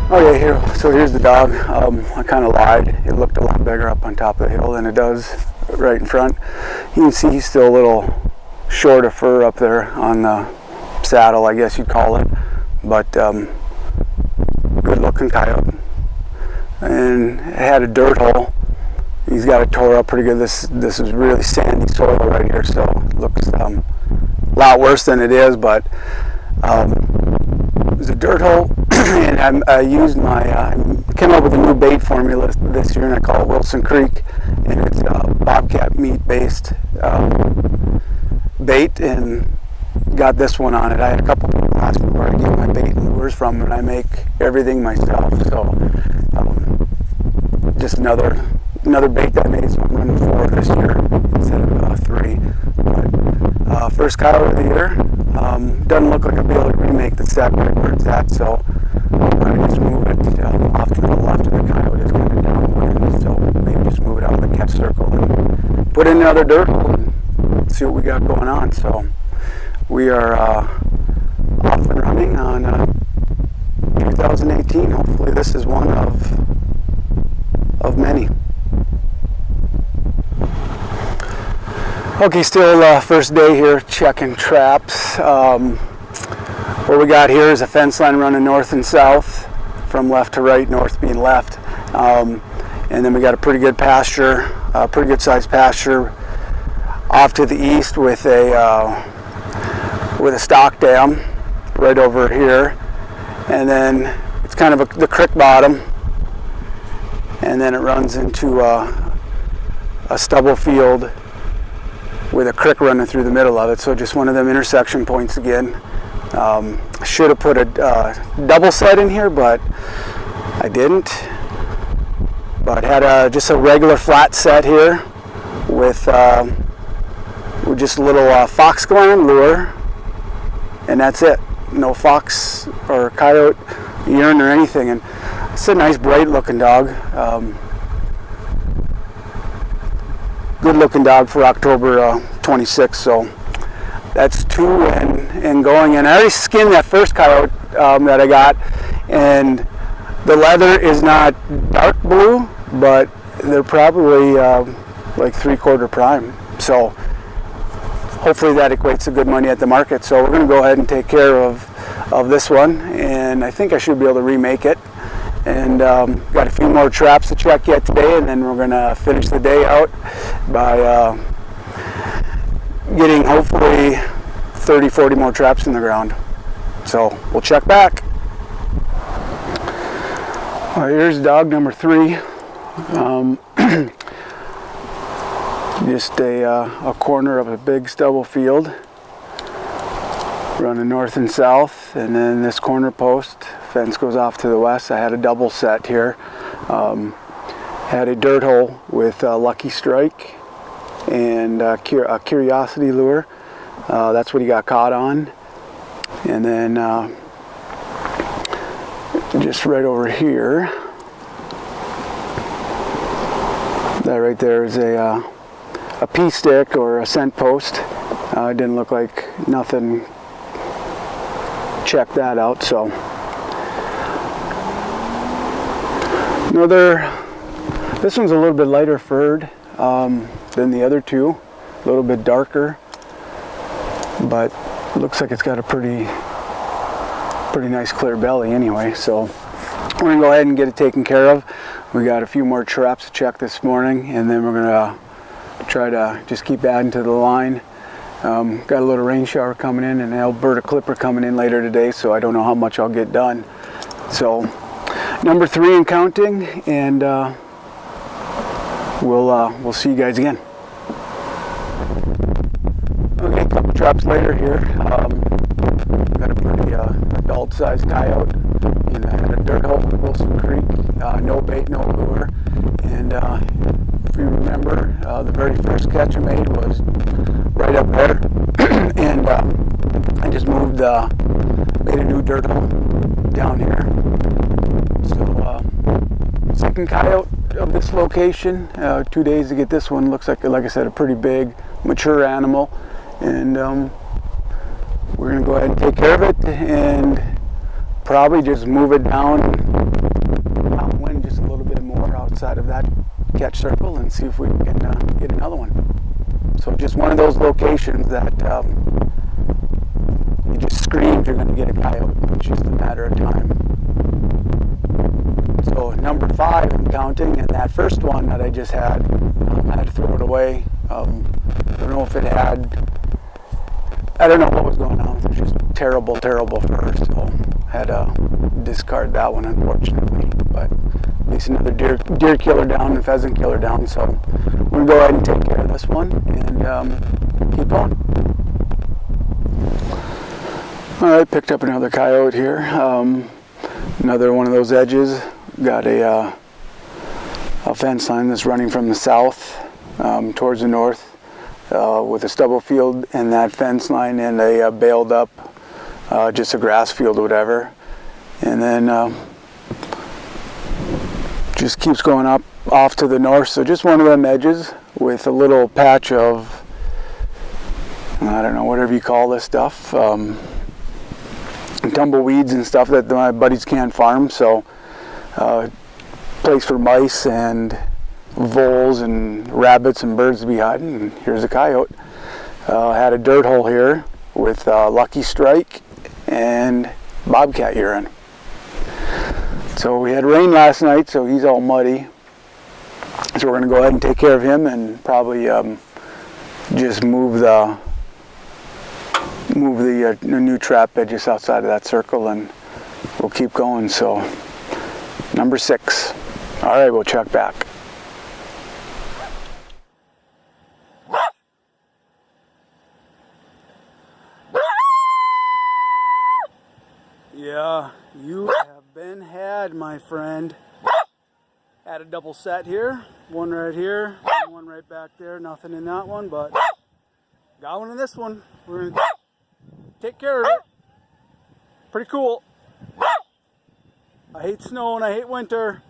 Okay, so here's the dog. I kind of lied. It looked a lot bigger up on top of the hill than it does right in front. You can see he's still a little short of fur up there on the saddle, I guess you'd call it. But good looking coyote. And it had a dirt hole. He's got it tore up pretty good. This is really sandy soil right here, so it looks a lot worse than it is, but it was a dirt hole. And I used I came up with a new bait formula this year, and I call it Wilson Creek, and it's bobcat meat based bait, and got this one on it. I had a couple people ask me where I get my bait and lures from, and I make everything myself. So just another bait that I made, so I'm running 4 this year instead of 3. But first coyote of the year. Doesn't look like I'll be able to remake the set right where it's at, so I just move it off to the left of the coyote. It's kind of downwind, so maybe just move it out of the catch circle and put in another dirt hole and see what we got going on. So we are off and running on 2018. Hopefully this is one of many. Okay, still first day here checking traps. What we got here is a fence line running north and south, from left to right, north being left. And then we got a pretty good pasture, pretty good sized pasture off to the east with a stock dam right over here. And then it's kind of the creek bottom, and then it runs into a stubble field with a creek running through the middle of it. So just one of them intersection points again. Should have put a double set in here, but I didn't. But had just a regular flat set here with just a little fox gland lure, and that's it. No fox or coyote urine or anything. And it's a nice bright looking dog. Good looking dog for October 26th, so that's 2 and going. And I already skinned that first coyote that I got, and the leather is not dark blue, but they're probably like 3/4 prime, so hopefully that equates to good money at the market. So we're going to go ahead and take care of this one, and I think I should be able to remake it. And got a few more traps to check yet today, and then we're going to finish the day out by getting hopefully 30-40 more traps in the ground. So we'll check back. All right, here's dog number 3. Just a corner of a big stubble field running north and south, and then this corner post fence goes off to the west. I had a double set here. Had a dirt hole with a Lucky Strike and a Curiosity lure. That's what he got caught on. And then just right over here, that right there is a pea stick or a scent post. It didn't look like nothing. Check that out. So this one's a little bit lighter furred than the other two, a little bit darker, but looks like it's got a pretty nice clear belly anyway. So we're gonna go ahead and get it taken care of. We got a few more traps to check this morning, and then we're gonna try to just keep adding to the line. Got a little rain shower coming in and an Alberta clipper coming in later today, so I don't know how much I'll get done. So number 3 and counting, and we'll see you guys again. Okay, a couple traps later here. Got a pretty adult-sized coyote in a dirt hole in Wilson Creek. No bait, no lure, and if you remember, the very first catch I made was right up there, and I just moved, made a new dirt hole down here. So second coyote of this location. 2 days to get this one. Looks like I said, a pretty big, mature animal, and we're gonna go ahead and take care of it, and probably just move it downwind just a little bit more outside of that catch circle, and see if we can get another one. So just one of those locations that you just screamed you're going to get a coyote. It's just a matter of time. So number 5 I'm counting, and that first one that I just had, I had to throw it away. I don't know if it had, I don't know what was going on. It was just terrible fur, so I had to discard that one, unfortunately. But at least another deer killer down and pheasant killer down. So we're going to go ahead and take care of this one and keep going. Alright, picked up another coyote here. Another one of those edges. Got a fence line that's running from the south towards the north with a stubble field and that fence line, and a baled up just a grass field or whatever. And then just keeps going up off to the north. So just one of them edges with a little patch of, I don't know, whatever you call this stuff, tumbleweeds and stuff that my buddies can't farm. So place for mice and voles and rabbits and birds to be hiding. And here's a coyote. Had a dirt hole here with Lucky Strike and bobcat urine. So we had rain last night, so he's all muddy. So we're going to go ahead and take care of him, and probably just move the new trap bed just outside of that circle, and we'll keep going. So number 6. All right, we'll check back. Yeah, you have been had, my friend. Had a double set here, one right here, and one right back there. Nothing in that one, but got one in this one. We're gonna take care of it. Pretty cool. I hate snow and I hate winter.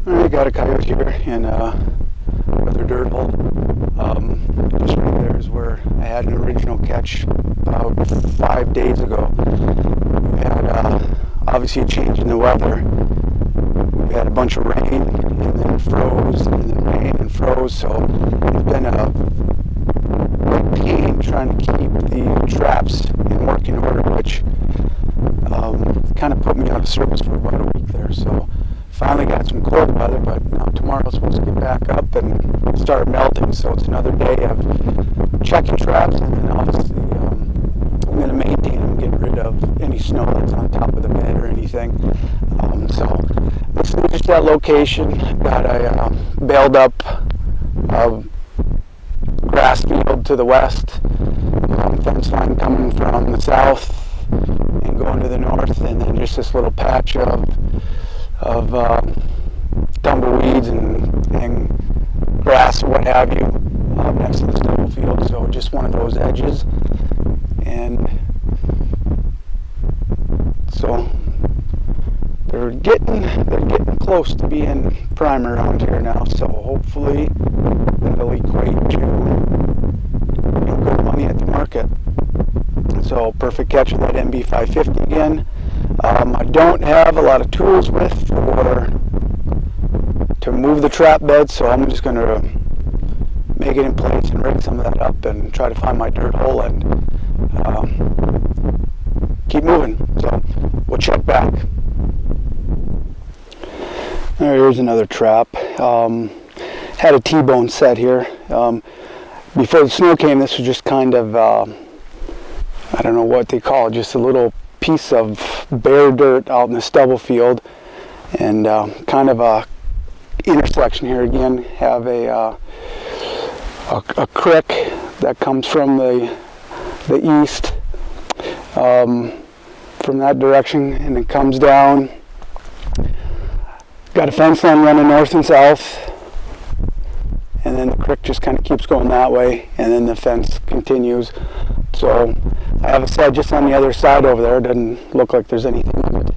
I got a coyote here in another dirt hole. Just right there is where I had an original catch about 5 days ago. We had obviously a change in the weather. We had a bunch of rain and then froze, and then rain and froze. So it's been a big pain trying to keep the traps in working order, which kind of put me out of service for about a week there. So finally got some cold weather, but now tomorrow's supposed to get back up and start melting. So it's another day of checking traps, and then obviously I'm going to maintain them, get rid of any snow that's on top of the bed or anything. So this is just that location. Got a baled up grass field to the west, fence line coming from the south and going to the north, and then just this little patch of tumbleweeds and grass or what have you next to the stubble field. So just one of those edges, and so they're getting close to being prime around here now. So hopefully that'll equate to good money at the market. So perfect catch with that MB550 again. I don't have a lot of tools to move the trap bed, so I'm just going to make it in place and rig some of that up and try to find my dirt hole and keep moving. So we'll check back. Here's another trap. Had a T-bone set here. Before the snow came, this was just kind of, I don't know what they call it, just a little piece of bare dirt out in the stubble field. And kind of a intersection here again. Have a creek that comes from the east, from that direction, and it comes down. Got a fence line running north and south, and then the creek just kind of keeps going that way, and then the fence continues. So I have a set just on the other side over there. It doesn't look like there's anything in it.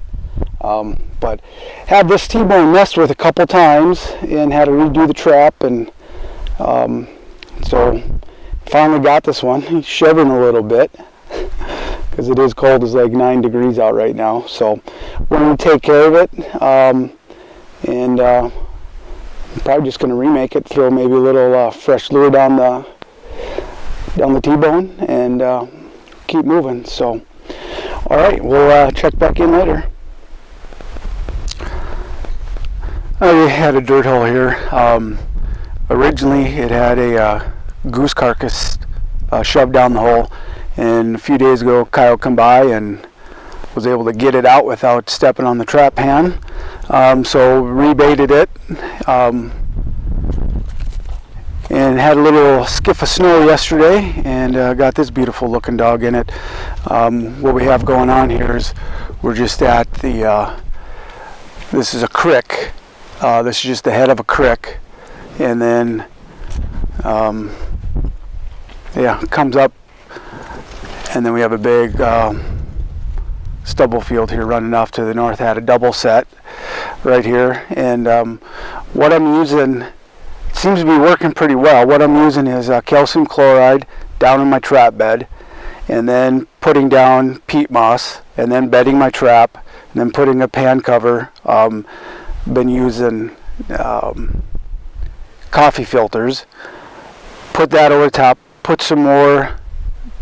But had this T-bone messed with a couple times and had to redo the trap, and so finally got this one. He's shivering a little bit because it is cold. It's like 9 degrees out right now. So we're going to take care of it, and I'm probably just going to remake it. Throw maybe a little fresh lure down the T-bone, and keep moving. So, all right, we'll check back in later. We had a dirt hole here. Originally, it had a goose carcass shoved down the hole, and a few days ago, a coyote come by and was able to get it out without stepping on the trap pan. So rebaited it, and had a little skiff of snow yesterday, and got this beautiful looking dog in it. What we have going on here is we're just at the, this is a creek. This is just the head of a creek, and then yeah, it comes up, and then we have a big stubble field here running off to the north. Had a double set right here, and what I'm using seems to be working pretty well. What I'm using is calcium chloride down in my trap bed, and then putting down peat moss, and then bedding my trap, and then putting a pan cover. Been using coffee filters. Put that over the top, put some more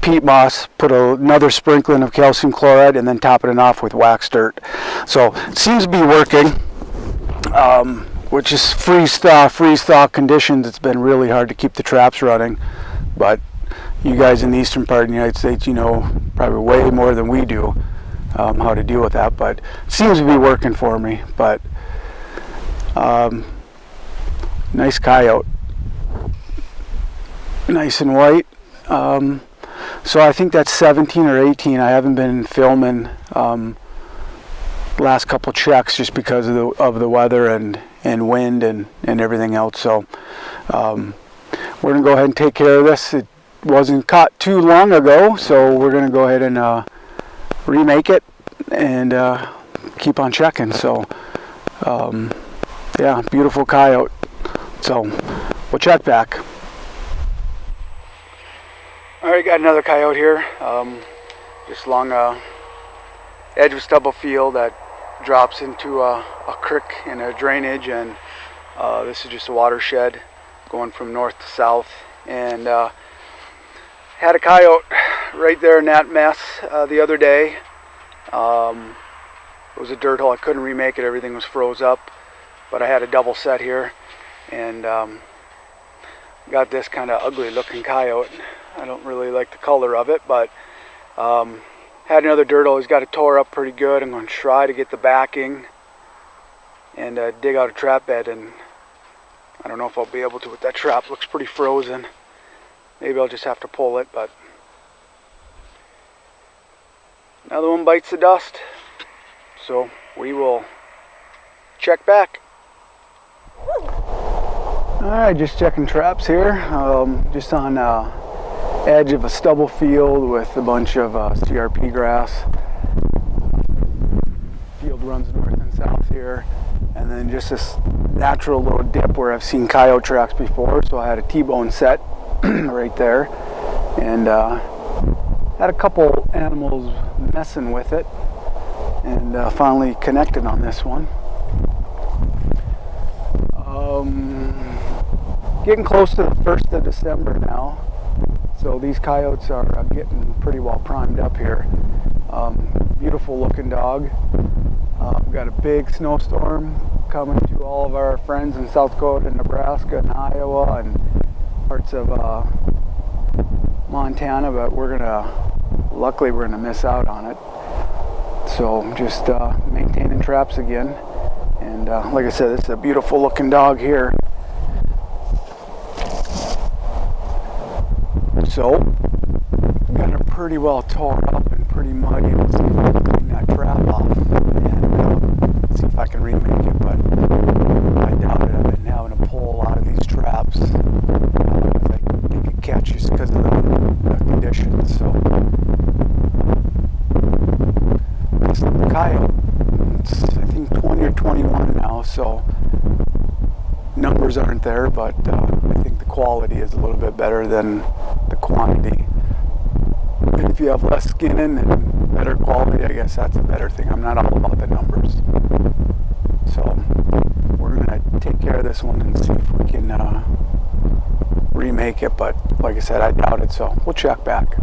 peat moss, put another sprinkling of calcium chloride, and then topping it off with waxed dirt. So it seems to be working, which is freeze thaw conditions. It's been really hard to keep the traps running, but you guys in the eastern part of the United States, you know probably way more than we do how to deal with that, but it seems to be working for me. But nice coyote, nice and white. So I think that's 17 or 18. I haven't been filming last couple checks just because of the weather and wind and everything else. So we're gonna go ahead and take care of this. It wasn't caught too long ago, so we're gonna go ahead and remake it and keep on checking. So yeah, beautiful coyote. So we'll check back. Alright, got another coyote here, just along a edge of a stubble field that drops into a creek and a drainage, and this is just a watershed going from north to south, and had a coyote right there in that mess the other day. It was a dirt hole. I couldn't remake it, everything was froze up, but I had a double set here, and got this kind of ugly looking coyote. I don't really like the color of it, but had another dirt hole. He's got it tore up pretty good. I'm going to try to get the backing and dig out a trap bed, and I don't know if I'll be able to with that trap. Looks pretty frozen. Maybe I'll just have to pull it, but another one bites the dust. So we will check back. Alright, just checking traps here. Just on edge of a stubble field with a bunch of CRP grass. Field runs north and south here, and then just this natural little dip where I've seen coyote tracks before, so I had a T-bone set right there, and had a couple animals messing with it, and finally connected on this one. Getting close to the 1st of December now, so these coyotes are getting pretty well primed up here. Beautiful looking dog. We've got a big snowstorm coming to all of our friends in South Dakota, Nebraska, and Iowa, and parts of Montana, but luckily we're gonna miss out on it. So just maintaining traps again. And like I said, this is a beautiful looking dog here. So, got her pretty well tore up and pretty muddy. Let's see if I can clean that trap off and see if I can remake it, but I doubt it. I've been having to pull a lot of these traps. I think it catches because of the conditions. So, this coyote, it's I think 20 or 21 now, so numbers aren't there, but I think the quality is a little bit better than the quantity. And if you have less skin and better quality, I guess that's a better thing. I'm not all about the numbers. So we're gonna take care of this one and see if we can remake it, but like I said, I doubt it, so we'll check back.